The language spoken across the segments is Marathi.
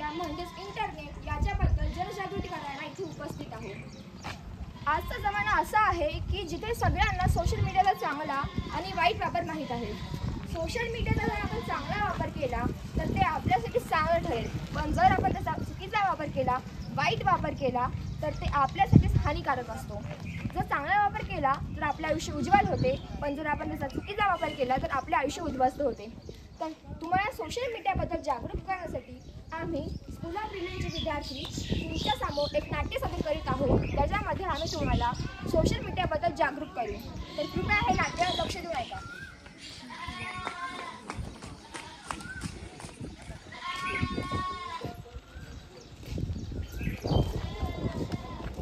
मीडिया म्हणजेच इंटरनेट याच्याबद्दल जनजागृती करायला इथे उपस्थित आहोत. आजचा जमाना असा आहे की जिथे सगळ्यांना सोशल मीडियाचा चांगला आणि वाईट वापर माहीत आहे. सोशल मीडियाचा जर आपण चांगला वापर केला तर ते आपल्यासाठी चांगलं ठरेल, पण जर आपण त्याचा चुकीचा वापर केला, वाईट वापर केला तर ते आपल्यासाठीच हानिकारक असतो. जर चांगला वापर केला तर आपले आयुष्य उज्ज्वल होते, पण जर आपण त्याचा चुकीचा वापर केला तर आपले आयुष्य उद्ध्वस्त होते. तर तुम्हाला सोशल मीडियाबद्दल जागरूक करण्यासाठी आम्ही स्कूल ऑफ ब्रिलियंटचे विद्यार्थी तुमच्यासमोर एक नाट्य सादर करीत आहोत, ज्याच्यामध्ये आम्ही तुम्हाला सोशल मीडियाबद्दल जागरूक करू. तर कृपया हे नाट्य लक्ष देऊन ऐका.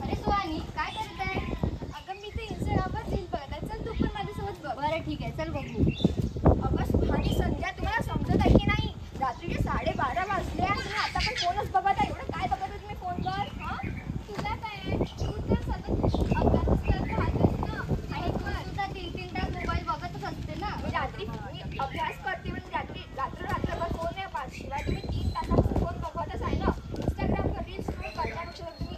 अरे सुहानी, काय करत आहे? अगं मी ते इंस्टाग्रामवर रील बघत आहे. चल तू पण माझ्यासोबत बघ. बरं ठीक आहे, चल बघू. अगं सुहानी, संध्या तुम्हाला समजत आहे की नाही? रात्रीचे 12:30 वाजले आणि तुम्ही आता पण फोनच बघत आहे. एवढं काय बघत आहे तुम्ही फोनवर? हां, तुला काय, तू तर सतत अभ्यासच करत राहतेस ना, आणि तू सुद्धा 3-3 तास मोबाईल बघतच असते ना. मी अभ्यास करते, पण रात्रभर फोन नाही पाहत. शिवाय तुम्ही 3 तासापासून फोन बघतच आहे ना. इंस्टाग्रामवर रील्स स्क्रोल करण्यापेक्षा जर तुम्ही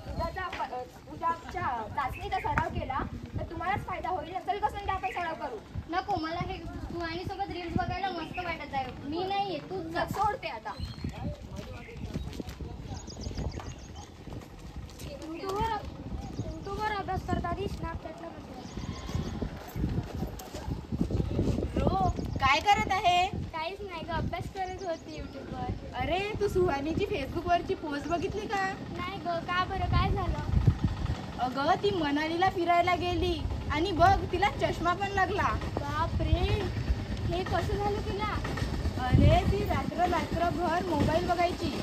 उद्याच्या चाचणीचा सराव केला तर तुम्हालाच फायदा होईल. चल कसं आपण सराव करू. नको, मला हे सुहानी सोबत रील्स बघायला मस्त वाटत आहे. मी नाही येत, तूच जा. सोडते आता. युट्यूबवर अभ्यास करता आधी स्नॅपचॅटला काय करत आहे? काहीच नाही ग, अभ्यास करत होती युट्यूबवर. अरे तू सुहानीची फेसबुकवरची पोस्ट बघितली का? नाही ग, का बरं, काय झालं? अगं ती मनालीला फिरायला गेली आणि बघ तिला चष्मा पण लागला. बापरे, हे कसं झालं तिला? अरे ती रात्रभर मोबाईल बघायची.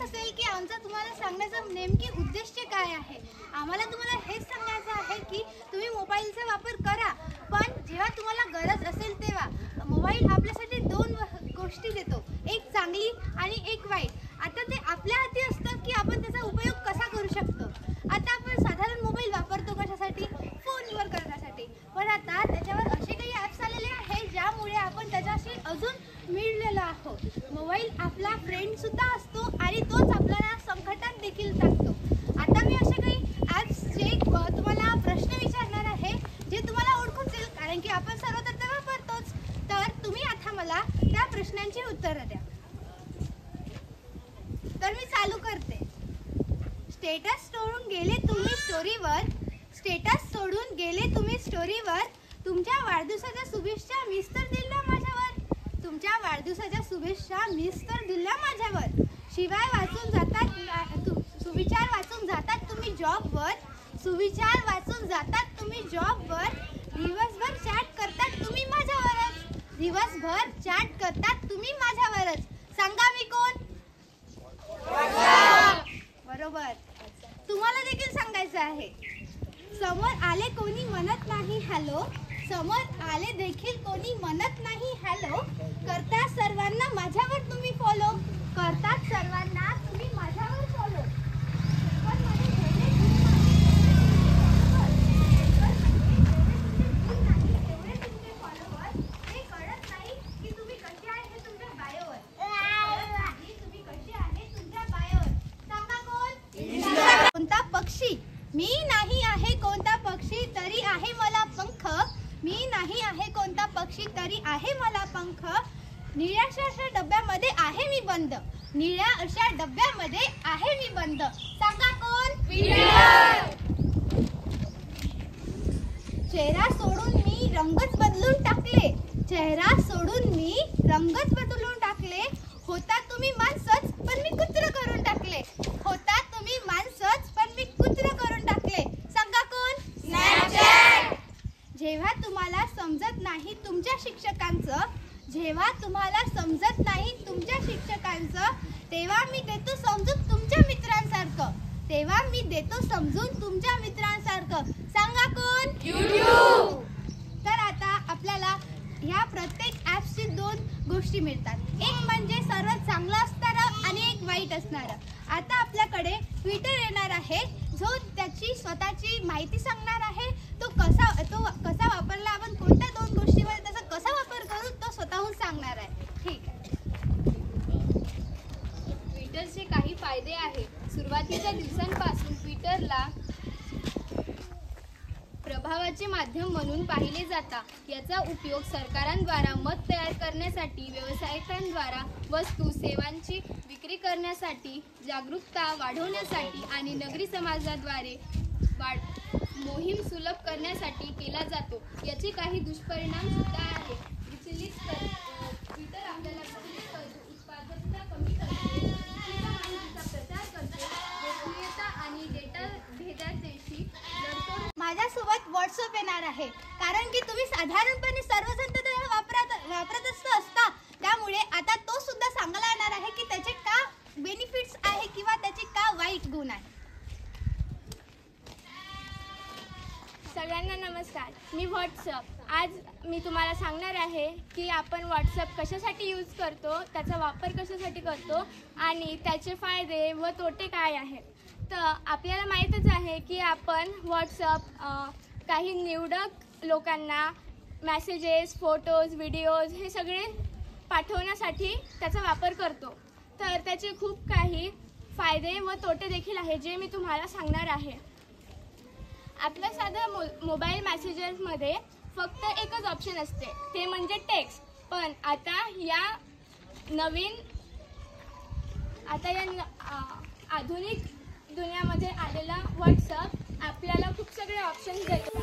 असेल की आमचा तुम्हाला सांगण्याचा नेमकी उद्देश काय आहे. आम्हाला तुम्हाला हेच सांगायचं आहे की तुम्ही मोबाईलचा वापर करा, पण जेव्हा तुम्हाला गरज असेल तेव्हा. मोबाईल आपल्यासाठी 2 गोष्टी देतो, एक चांगली आणि एक वाईट. आता ते आपल्या हाती असतं की आपण त्याचा उपयोग कसा करू शकतो. आता आपण साधारण मोबाईल वापरतो कशासाठी? फोनवर करण्यासाठी. पण आता त्याच्यावर असे काही ॲप्स आलेले आहेत ज्यामुळे आपण त्याच्याशी अजून मिळलेलो आहोत. मोबाईल आपला फ्रेंडसुद्धा असतो आणि तोच आपल्याला संकटात देखील टाकतो. आता मी असे काही ॲप्सचे तुम्हाला प्रश्न विचारणार आहे जे तुम्हाला ओळखून जाईल, कारण की आपण सर्व तर ते वापरतोच. तर तुम्ही आता मला त्या प्रश्नांची उत्तरं द्या. तर मी चालू करते. स्टेटस सोडून गेले तुम्ही स्टोरीवर. स्टेटस सोडून गेले तुम्ही स्टोरीवर. तुमच्या वाढदिवसाच्या शुभेच्छा मिस तर दिल्या माझ्यावर. तुमच्या वाढदिवसाच्या शुभेच्छा मिस तर दिल्या माझ्यावर. शिवाय वाचून जातात सुविचार वाचून जातात तुम्ही जॉबवर. सुविचार वाचून जातात तुम्ही जॉबवर. दिवसभर चॅट करतात तुम्ही माझ्यावरच. दिवसभर चॅट करतात तुम्ही माझ्यावरच. सांगा मी कोण? बरोबर. तुम्हाला देखील सांगायचं आहे. समोर आले कोणी म्हणत नाही हॅलो. समोर आले देखील कोणी म्हणत नाही हॅलो. करता सर्वांना माझ्यावर तुम्ही फॉलो. करतात सर्वांना तुम्ही माझ्यावर फॉलो. कोणता पक्षी? मी नाही आहे कोणता पक्षी तरी आहे मला पंख. मी नाही आहे कोणता पक्षी तरी आहे मला पंख. निळ्या अशा डब्यामध्ये आहे मी बंद. निळ्या अशा डब्यामध्ये आहे मी बंद. सांगा कोण? चेहरा सोडून मी रंगच बदलून टाकले. चेहरा सोडून मी रंगच बदलून टाकले. होता तुम्ही माणसंच पण मी कुत्रं करून टाकले. होता तुम्ही माणसंच पण मी कुत्रं करून टाकले. सांगा कोण? स्नॅपचॅट. जेव्हा तुम्हाला समजत नाही तुमच्या शिक्षकांचं. जेव्हा तुम्हाला समजत नाही तुमच्या शिक्षकांचं, तेव्हा मी देतो समजून तुमच्या मित्रांसारखं. तेव्हा मी देतो समजून तुमच्या मित्रांसारखं. सांगा कोण? YouTube. तर आता आपल्याला ह्या प्रत्येक ॲप्सची 2 गोष्टी मिळतात. एक म्हणजे सर्वात चांगलं असणारं आणि एक वाईट असणारं. आता आपल्याकडे ट्विटर येणार आहे जो त्याची स्वतःची माहिती सांगणार आहे. तो कसा वापरला, आपण कोणत्या 2 गोष्टीमध्ये त्याचा कसा वापर करू तो स्वतःहून सांगणार आहे. ठीक आहे. ट्विटरचे काही फायदे आहेत. सुरुवातीच्या दिवसांपासून ट्विटरला प्रभावाचे माध्यम म्हणून पाहिले जाता. याचा उपयोग सरकारांद्वारा मत तयार करण्यासाठी, व्यावसायिकांद्वारा वस्तू सेवांची विक्री करण्यासाठी, जागरूकता वाढवण्यासाठी आणि नागरी समाजाद्वारे मोहीम सुलभ करण्यासाठी केला जातो. याचे काही दुष्परिणाम सुद्धा आहेत. ट्विटर आपल्याला विचलित करतो, उत्पादकता कमी करते, चुकीच्या माहितीचा प्रचार करते, गोपनीयता आणि डेटा भेद्यतेशी लढतो. माझ्यासोबत व्हॉट्सअप येणार आहे, कारण की तुम्ही साधारणपणे सर्वजण तर वापरतच असता. त्यामुळे आता तो सुद्धा सांगायला येणार आहे की त्याचे का बेनिफिट्स आहे किंवा त्याचे का वाईट गुण आहे. सगळ्यांना नमस्कार. मी व्हॉट्सअप. आज मी तुम्हाला सांगणार आहे की आपण व्हॉट्सअप कशासाठी यूज करतो, त्याचा वापर कशासाठी करतो आणि त्याचे फायदे व तोटे काय आहेत. तर आपल्याला माहीतच आहे की आपण व्हॉट्सअप काही निवडक लोकांना मॅसेजेस, फोटोज, व्हिडिओज हे सगळे पाठवण्यासाठी त्याचा वापर करतो. तर त्याचे खूप काही फायदे व तोटे देखील आहेत जे मी तुम्हाला सांगणार आहे. आपल्या साध्या मोबाईल मेसेजेसमध्ये फक्त एकच ऑप्शन असते, ते म्हणजे टेक्स्ट. पण आता या आधुनिक दुनियामध्ये आलेला व्हॉट्सअप आपल्याला खूप सगळे ऑप्शन्स देतात.